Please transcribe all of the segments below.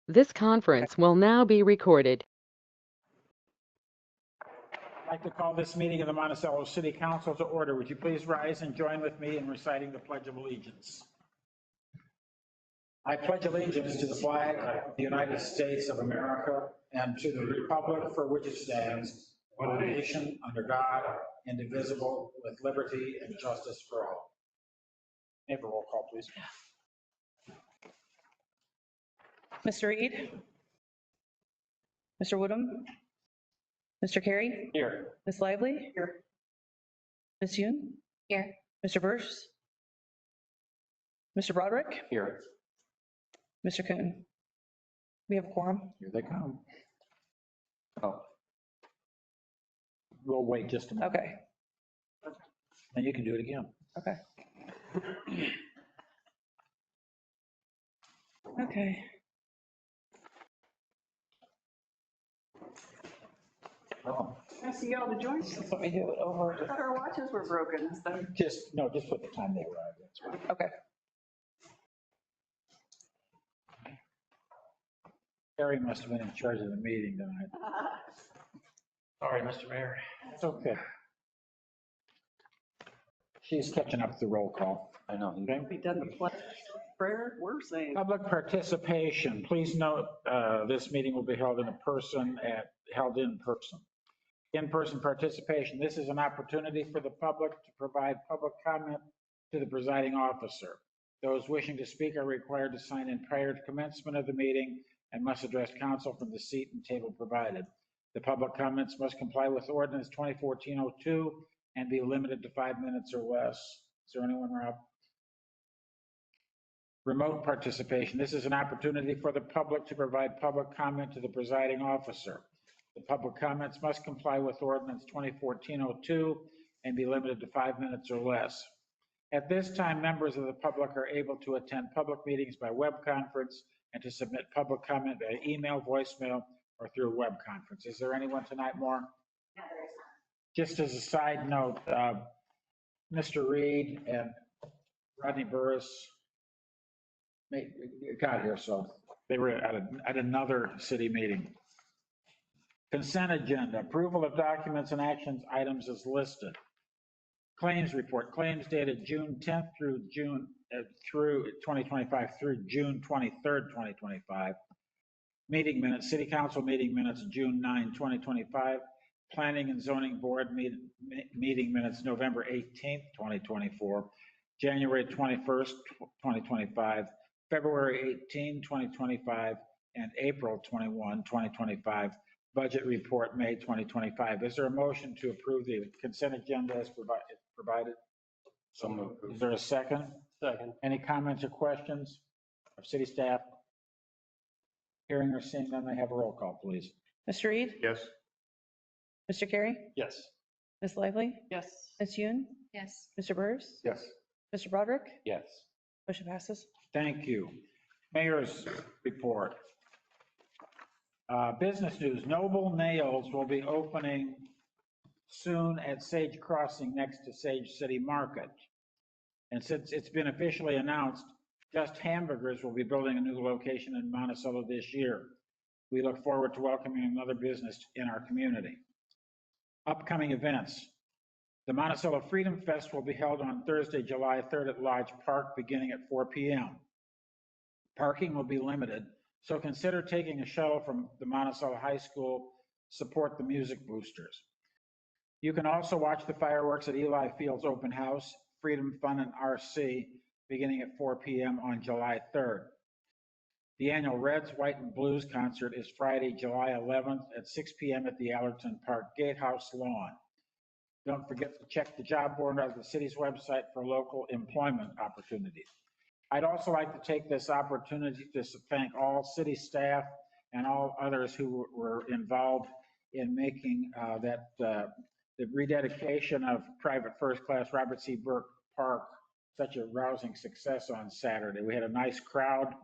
This conference will now be recorded. I'd like to call this meeting of the Monticello City Council to order. Would you please rise and join with me in reciting the Pledge of Allegiance? I pledge allegiance to the flag of the United States of America and to the republic for which it stands, one nation under God, indivisible, with liberty and justice for all. May I have a roll call, please? Mr. Reed? Mr. Woodham? Mr. Carey? Here. Ms. Lively? Here. Ms. Yoon? Here. Mr. Burrs? Mr. Broderick? Here. Mr. Coon? We have a quorum. Here they come. Oh. We'll wait just a minute. Okay, And you can do it again. okay. Okay. Oh. I see all the joints. Let me do it over. I thought our watches were broken. So Just put the time they arrived. That's right. Okay. Terry must have been in charge of the meeting tonight. Sorry, Mr. Mayor. It's okay. She's catching up with the roll call. I know. Okay. we done the pledge prayer. We're saying Public participation. Please note, this meeting will be held in person. In-person participation. This is an opportunity for the public to provide public comment to the presiding officer. Those wishing to speak are required to sign in prior to commencement of the meeting and must address council from the seat and table provided. The public comments must comply with ordinance 2014-02 and be limited to 5 minutes or less. Is there anyone, Rob? Remote participation. This is an opportunity for the public to provide public comment to the presiding officer. The public comments must comply with ordinance 2014-02 and be limited to 5 minutes or less. At this time, members of the public are able to attend public meetings by web conference and to submit public comment by email, voicemail, or through a web conference. Is there anyone tonight more? no, there's Just as a side note, Mr. Reed and Rodney Burris got here, so they were at another city meeting. Consent agenda, approval of documents and actions items is listed. Claims report, claims dated June 10th through 2025 through June 23rd, 2025. Meeting minutes, city council meeting minutes, June 9, 2025. Planning and zoning board meeting minutes, November 18th, 2024. January 21st, 2025. February 18, 2025, and April 21, 2025. Budget report, May 2025. Is there a motion to approve the consent agenda as provided? So moved. Is there a second? Second. Any comments or questions of city staff? Hearing or seeing none, may I have a roll call, please? Mr. Reed? Yes. Mr. Carey? Yes. Ms. Lively? yes. Ms. Yoon? Yes. Mr. Burrs? Yes. Mr. Broderick? Yes. Motion passes. Thank you. Mayor's report. Business news, Noble Nails will be opening soon at Sage Crossing next to Sage City Market. And since it's been officially announced, Just Hamburgers will be building a new location in Monticello this year. We look forward to welcoming another business in our community. Upcoming events. The Monticello Freedom Fest will be held on Thursday, July 3rd at Lodge Park beginning at 4 p.m. Parking will be limited, so consider taking a shuttle from the Monticello High School. Support the music boosters. You can also watch the fireworks at Eli Field's open house, Freedom Fun and RC, beginning at 4 p.m. on July 3rd. The annual Reds, White, and Blues concert is Friday, July 11th at 6 p.m. at the Allerton Park Gatehouse lawn. Don't forget to check the job board on the city's website for local employment opportunities. I'd also like to take this opportunity to thank all city staff and all others who were involved in making the rededication of Private First Class Robert C. Burke Park such a rousing success on Saturday. We had a nice crowd.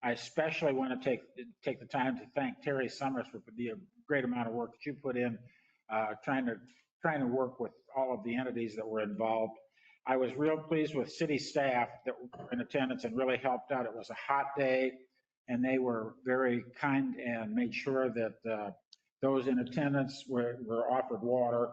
I especially want to take the time to thank Terry Summers for the great amount of work that you put in trying to work with all of the entities that were involved. I was real pleased with city staff that were in attendance and really helped out. It was a hot day. and they were very kind and made sure that those in attendance were offered water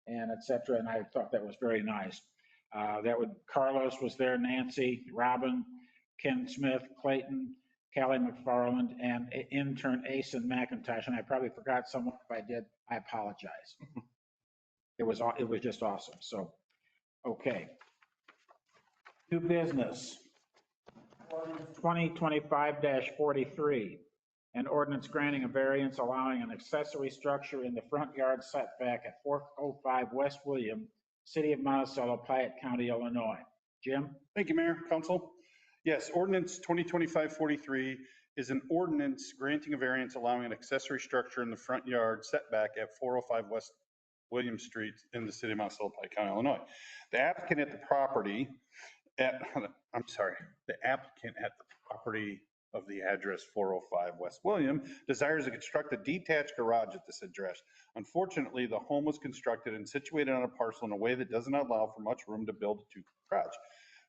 and et cetera, and I thought that was very nice. Carlos was there, Nancy, Robin, Ken Smith, Clayton, Callie McFarland, and intern Asen McIntosh, and I probably forgot someone. If I did, I apologize. It was just awesome, so, okay. New business. 2025-43, an ordinance granting a variance allowing an accessory structure in the front yard setback at 405 West William, City of Monticello, Piatt County, Illinois. Jim? Thank you, Mayor, Council. Yes, ordinance 2025-43 is an ordinance granting a variance allowing an accessory structure in the front yard setback at 405 West William Street in the City of Monticello, Piatt County, Illinois. The applicant at the property of the address 405 West William desires to construct a detached garage at this address. Unfortunately, the home was constructed and situated on a parcel in a way that does not allow for much room to build a two-car garage.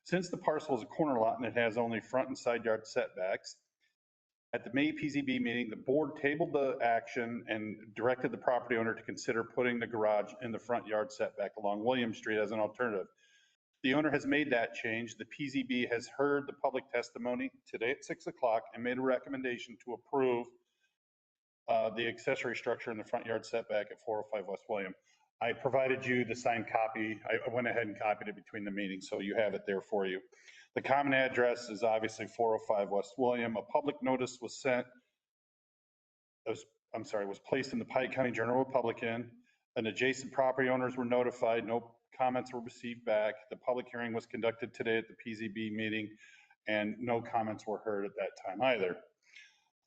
Since the parcel is a corner lot and it has only front and side yard setbacks, at the May PZB meeting, the board tabled the action and directed the property owner to consider putting the garage in the front yard setback along William Street as an alternative. The owner has made that change. The PZB has heard the public testimony today at 6 o'clock and made a recommendation to approve the accessory structure in the front yard setback at 405 West William. I provided you the signed copy. I went ahead and copied it between the meetings, so you have it there for you. The common address is obviously 405 West William. A public notice was placed in the Piatt County Journal-Republican. And adjacent property owners were notified. No comments were received back. The public hearing was conducted today at the PZB meeting, and no comments were heard at that time either.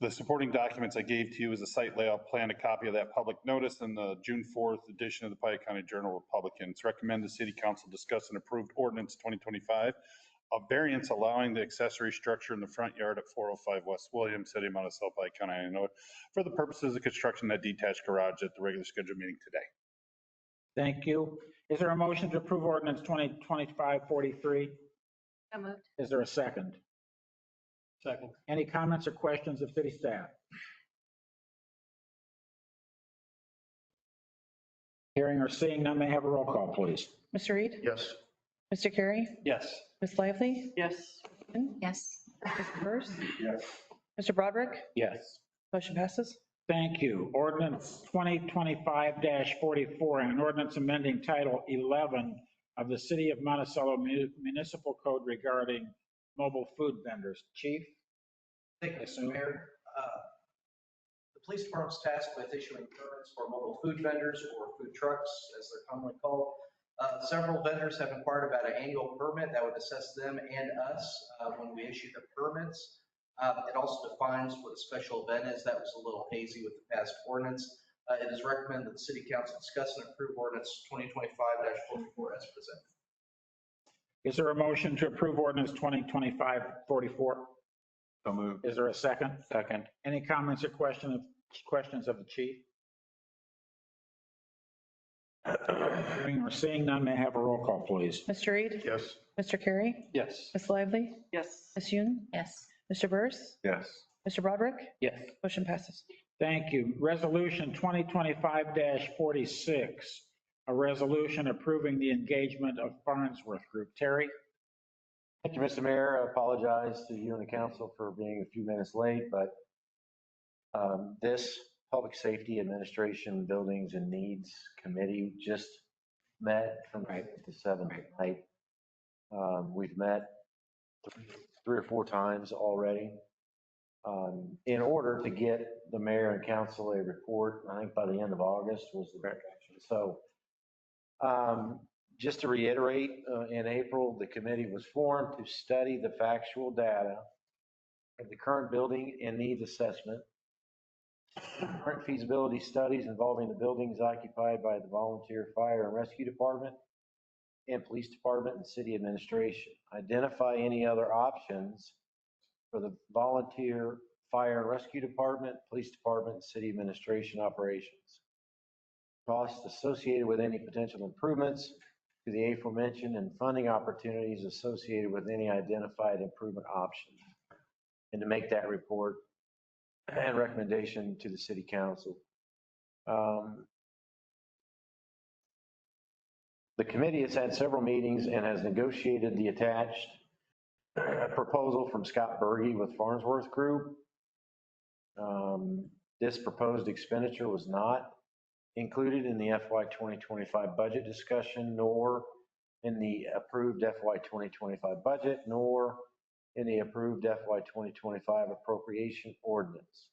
The supporting documents I gave to you is a site layout plan, a copy of that public notice, and the June 4th edition of the Piatt County Journal-Republican. It's recommended the City Council discuss an approved ordinance 2025, a variance allowing the accessory structure in the front yard at 405 West William, City of Monticello, Piatt County, Illinois, for the purposes of construction of that detached garage at the regular scheduled meeting today. Thank you. Is there a motion to approve ordinance 2025-43? So moved. Is there a second? Second. Any comments or questions of city staff? Hearing or seeing none, may I have a roll call, please? Mr. Reed? Yes. Mr. Carey? Yes. Ms. Lively? Yes. Yes. Mr. Burrs? Yes. Mr. Broderick? Yes. Motion passes. Thank you. Ordinance 2025-44, and an ordinance amending Title 11 of the City of Monticello Municipal Code regarding mobile food vendors. Chief? Thank you, Mr. Mayor. The police department's tasked with issuing permits for mobile food vendors or food trucks, as they're commonly called. Several vendors have inquired about an annual permit that would assess them and us when we issue the permits. It also defines what a special event is. That was a little hazy with the past ordinance. It is recommended that the City Council discuss and approve ordinance 2025-44 as presented. Is there a motion to approve ordinance 2025-44? So moved. Is there a second? Second. Any comments or questions of the chief? Hearing or seeing none, may I have a roll call, please? Mr. Reed? Yes. Mr. Carey? Yes. Ms. Lively? Yes. Ms. Yoon? Yes. Mr. Burrs? Yes. Mr. Broderick? Yes. Motion passes. Thank you. Resolution 2025-46, a resolution approving the engagement of Farnsworth Group. Terry? Thank you, Mr. Mayor. I apologize to you and the council for being a few minutes late, but this Public Safety Administration Buildings and Needs Committee just met from 5 to 7 tonight. We've met three or four times already in order to get the mayor and council a report. I think by the end of August was the direction. So just to reiterate, in April, the committee was formed to study the factual data of the current building and needs assessment, current feasibility studies involving the buildings occupied by the volunteer fire and rescue department and police department and city administration, identify any other options for the volunteer fire and rescue department, police department, and city administration operations, costs associated with any potential improvements to the aforementioned, and funding opportunities associated with any identified improvement options. and to make that report and recommendation to the city council. The committee has had several meetings and has negotiated the attached proposal from Scott Berge with Farnsworth Group. This proposed expenditure was not included in the FY 2025 budget discussion, nor in the approved FY 2025 budget, nor in the approved FY 2025 appropriation ordinance.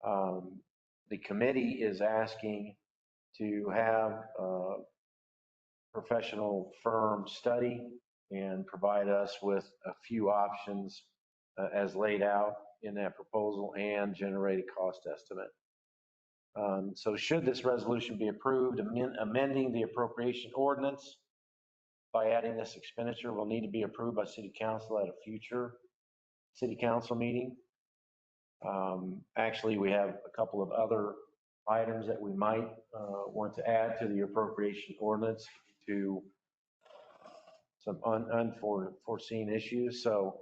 The committee is asking to have a professional firm study and provide us with a few options as laid out in that proposal and generate a cost estimate. So should this resolution be approved, amending the appropriation ordinance by adding this expenditure will need to be approved by city council at a future city council meeting. Actually, we have a couple of other items that we might want to add to the appropriation ordinance to some unforeseen issues. So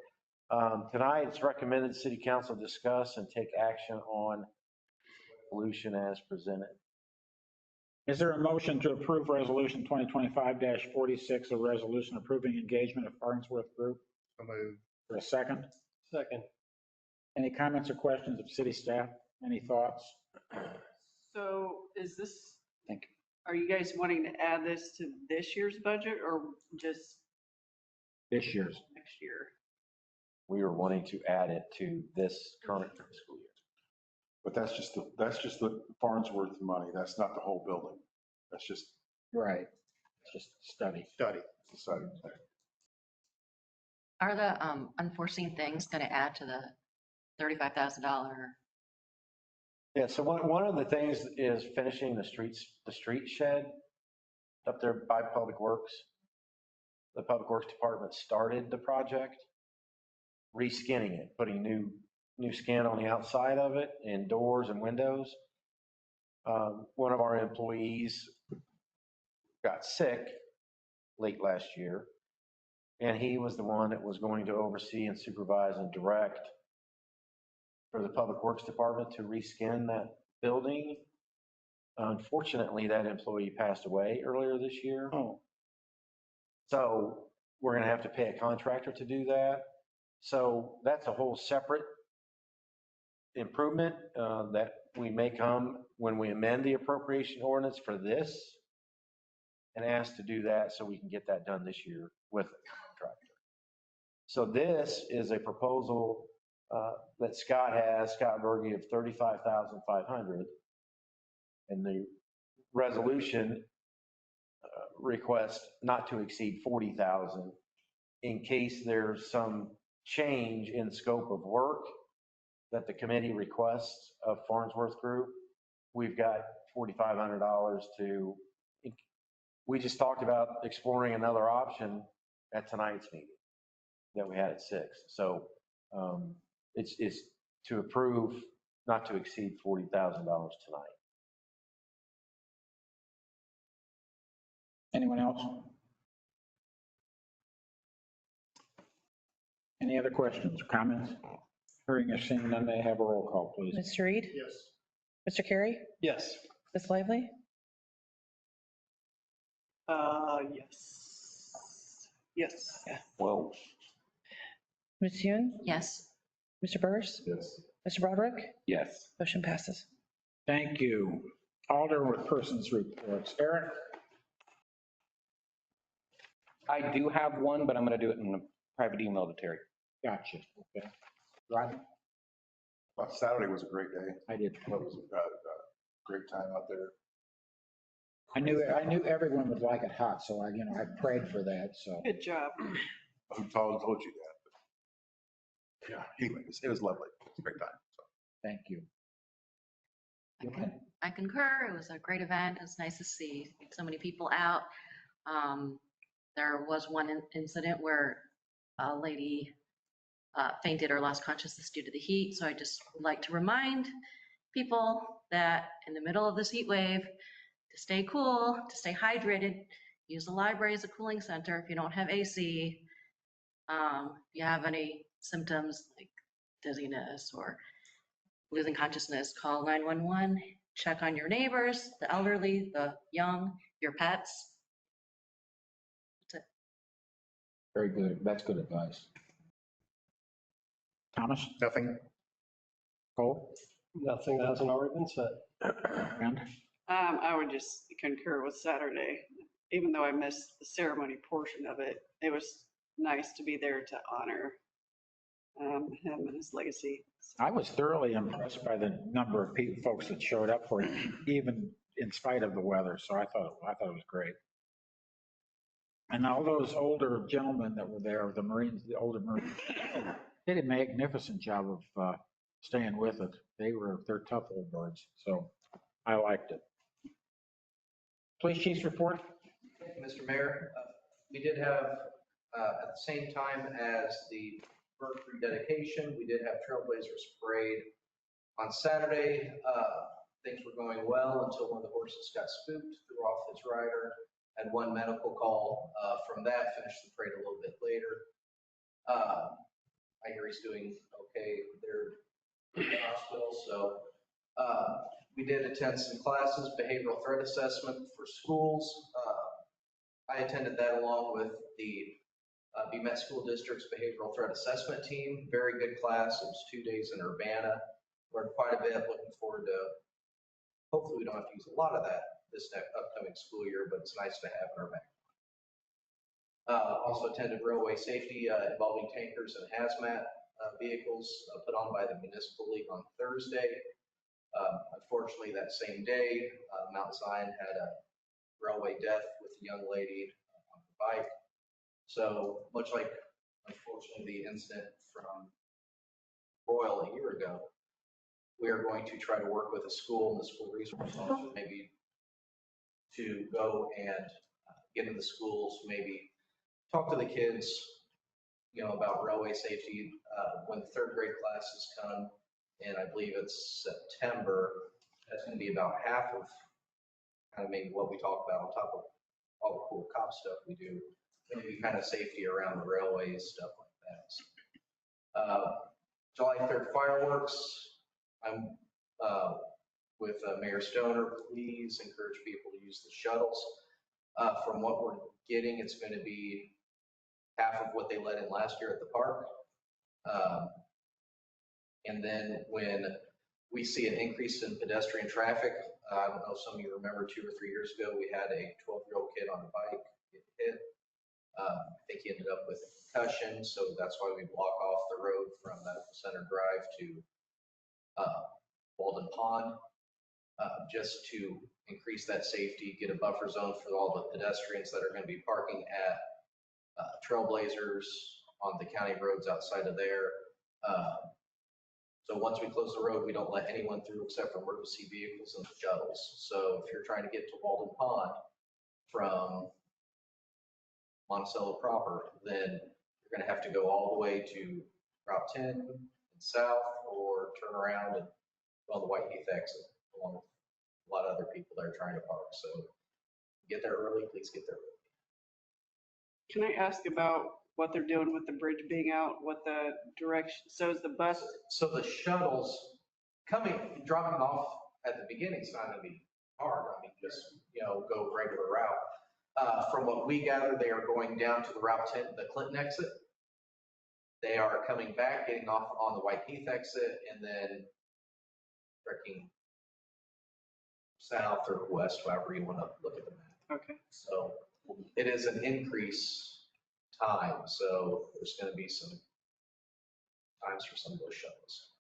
tonight it's recommended city council discuss and take action on resolution as presented. Is there a motion to approve resolution 2025-46, a resolution approving engagement of Farnsworth Group? So moved. For a second? Second. Any comments or questions of city staff? Any thoughts? So is this, Thank you. are you guys wanting to add this to this year's budget or just This year's. next year? We were wanting to add it to this current fiscal year. But that's just the Farnsworth money. That's not the whole building. That's just Right. It's just study. study. Study. Are the unforeseen things going to add to the $35,000? Yeah, so one of the things is finishing the street shed up there by Public Works. The Public Works Department started the project, reskinning it, putting new skin on the outside of it and doors and windows. One of our employees got sick late last year, and he was the one that was going to oversee and supervise and direct for the Public Works Department to reskin that building. Unfortunately, that employee passed away earlier this year. Oh, So we're going to have to pay a contractor to do that. So that's a whole separate improvement that we may come when we amend the appropriation ordinance for this and ask to do that so we can get that done this year with a contractor. So this is a proposal that Scott Berge of $35,500. And the resolution request not to exceed 40,000 in case there's some change in scope of work that the committee requests of Farnsworth Group. We've got $4,500 to, we just talked about exploring another option at tonight's meeting that we had at 6. So it's to approve not to exceed $40,000 tonight. anyone else? Any other questions or comments? Hearing or seeing none, may I have a roll call, please? Mr. Reed? Yes. Mr. Carey? Yes. Ms. Lively? Yes. Yes. Well, Ms. Yoon? Yes. Mr. Burrs? Yes. Mr. Broderick? Yes. Motion passes. Thank you. Alderperson's reports. Eric? I do have one, but I'm going to do it in a private email to Terry. Gotcha. Okay. Rodney? Saturday was a great day. I did. It was a great time out there. I knew everyone would like it hot, so I prayed for that, so. Good job. Who told you that? But yeah, anyway, it was lovely. It was a great time. So. Thank you. I concur. It was a great event. It was nice to see so many people out. There was one incident where a lady fainted or lost consciousness due to the heat. So I just would like to remind people that in the middle of this heat wave, to stay cool, to stay hydrated, use the library as a cooling center. If you don't have AC, if you have any symptoms like dizziness or losing consciousness, call 911, check on your neighbors, the elderly, the young, your pets. That's it. Very good. That's good advice. Thomas? Nothing. Cole? Nothing that hasn't already been said. Brand? I would just concur with Saturday, even though I missed the ceremony portion of it. It was nice to be there to honor him and his legacy. I was thoroughly impressed by the number of people, folks that showed up for it, even in spite of the weather. So I thought it was great. And all those older gentlemen that were there, the Marines, the older Marines, they did a magnificent job of staying with it. They're tough old birds. So I liked it. Police chief's report? Thank you, Mr. Mayor. We did have, at the same time as the bird rededication, we did have Trailblazers parade on Saturday. Things were going well until one of the horses got spooked, threw off its rider, had one medical call from that, finished the parade a little bit later. I hear he's doing okay there in the hospital. So we did attend some classes, behavioral threat assessment for schools. I attended that along with the BMET School District's behavioral threat assessment team. Very good class. It was 2 days in Urbana. Learned quite a bit. Looking forward to, hopefully we don't have to use a lot of that this upcoming school year, but it's nice to have in our back. Also attended railway safety involving tankers and hazmat vehicles put on by the Municipal League on Thursday. Unfortunately, that same day, Mount Zion had a railway death with a young lady on the bike. So much like, unfortunately, the incident from Royal a year ago, we are going to try to work with the school and the school resource officer maybe to go and get into the schools, maybe talk to the kids, about railway safety. When the third grade classes come, and I believe it's September, that's going to be about half of kind of maybe what we talk about on top of all the cool cop stuff we do, maybe kind of safety around the railways, stuff like that. So, July 3rd fireworks, I'm with Mayor Stoner, please encourage people to use the shuttles. From what we're getting, it's going to be half of what they let in last year at the park. And then when we see an increase in pedestrian traffic, I don't know if some of you remember 2 or 3 years ago, we had a 12-year-old kid on a bike get hit. I think he ended up with a concussion, so that's why we block off the road from Medical Center Drive to Walden Pond, just to increase that safety, get a buffer zone for all the pedestrians that are going to be parking at Trailblazers on the county roads outside of there. So once we close the road, we don't let anyone through except for emergency vehicles and shuttles. So if you're trying to get to Walden Pond from Monticello proper, then you're going to have to go all the way to Route 10 and south, or turn around and go on the Whiteheath exit, along with a lot of other people that are trying to park. So get there early, please get there early. Can I ask about what they're doing with the bridge being out, what the direction, so is the bus? So the shuttles dropping off at the beginning is not going to be hard. I mean, just, go regular route. From what we gather, they are going down to the Route 10, the Clinton exit. They are coming back, getting off on the Whiteheath exit, and then trekking south or west, however you want to look at the map. Okay. So it is an increase time, so there's going to be some times for some of those shuttles.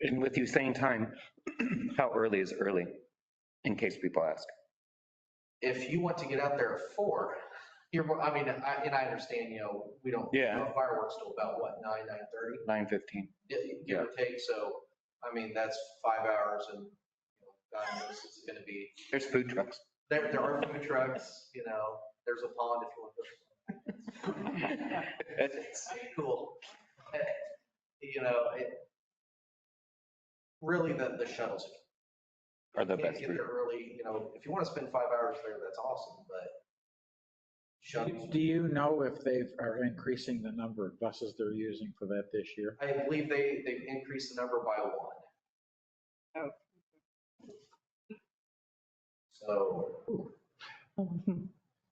And with you saying time, how early is early, in case people ask? If you want to get out there at 4, I understand, we don't, fireworks till about what, 9:30? 9:15. Give or take. So, that's 5 hours, and God knows it's going to be. There's food trucks. There are food trucks, there's a pond if you want to. It's cool. Really the shuttles Are the can't best get food. there early. If you want to spend 5 hours there, that's awesome. But shuttles. Do you know if they are increasing the number of buses they're using for that this year? I believe they've increased the number by one. Oh. So,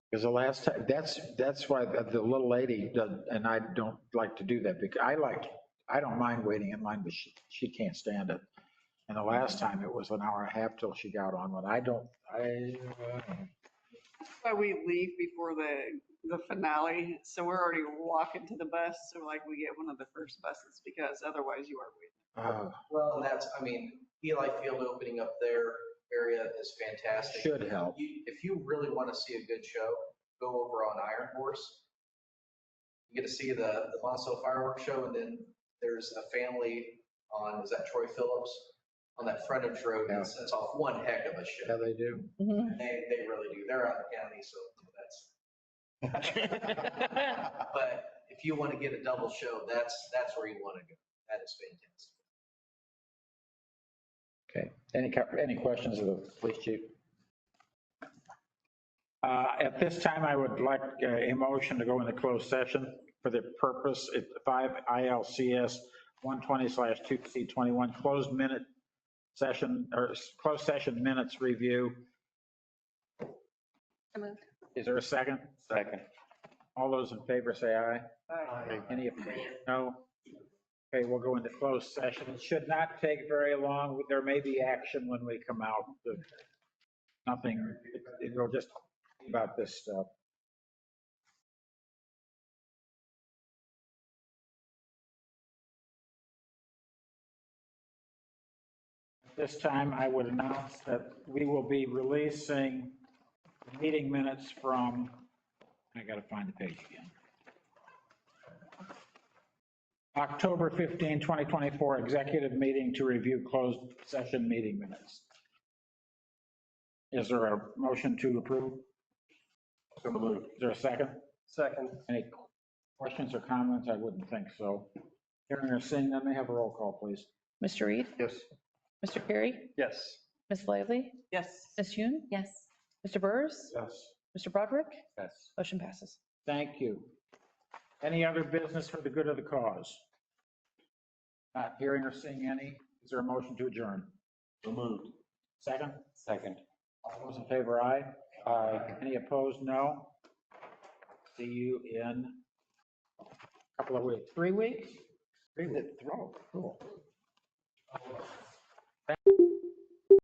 Because the last time, that's why the little lady, and I don't like to do that, because I don't mind waiting in line, but she can't stand it. And the last time it was an hour and a half till she got on one. But we leave before the finale, so we're already walking to the bus, so like we get one of the first buses because otherwise you are waiting. well, and that's, I mean, Eli Field opening up their area is fantastic. Should help. If you really want to see a good show, go over on Iron Horse. You get to see the Monticello fireworks show, and then there's a family on, is that Troy Phillips? On that frontage road that sets off one heck of a show. Yeah, they do. They really do. They're out of the county, so that's. But if you want to get a double show, that's where you want to go. That is fantastic. Okay. Any questions of the police chief? At this time, I would like a motion to go into closed session for the purpose at 5 ILCS 120/2C21 closed minute session or closed session minutes review. So moved. Is there a second? Second. All those in favor say aye. Any opposed? No. Okay, we'll go into closed session. It should not take very long. There may be action when we come out. Nothing, it'll just be about this stuff. This time, I would announce that we will be releasing meeting minutes from, I got to find the page again. October 15, 2024, executive meeting to review closed session meeting minutes. Is there a motion to approve? So moved. Is there a second? Second. Any questions or comments? I wouldn't think so. Hearing or seeing none, may I have a roll call, please? Mr. Reed? Yes. Mr. Carey? Yes. Ms. Lively? Yes. Ms. Hume? Yes. Mr. Burrs? Yes. Mr. Broderick? Yes. Motion passes. Thank you. Any other business for the good of the cause? Not hearing or seeing any, is there a motion to adjourn? So moved. Second? Second. All those in favor, aye? Aye. Any opposed, no? See you in a couple of weeks. 3 weeks? 3 weeks. Oh, cool.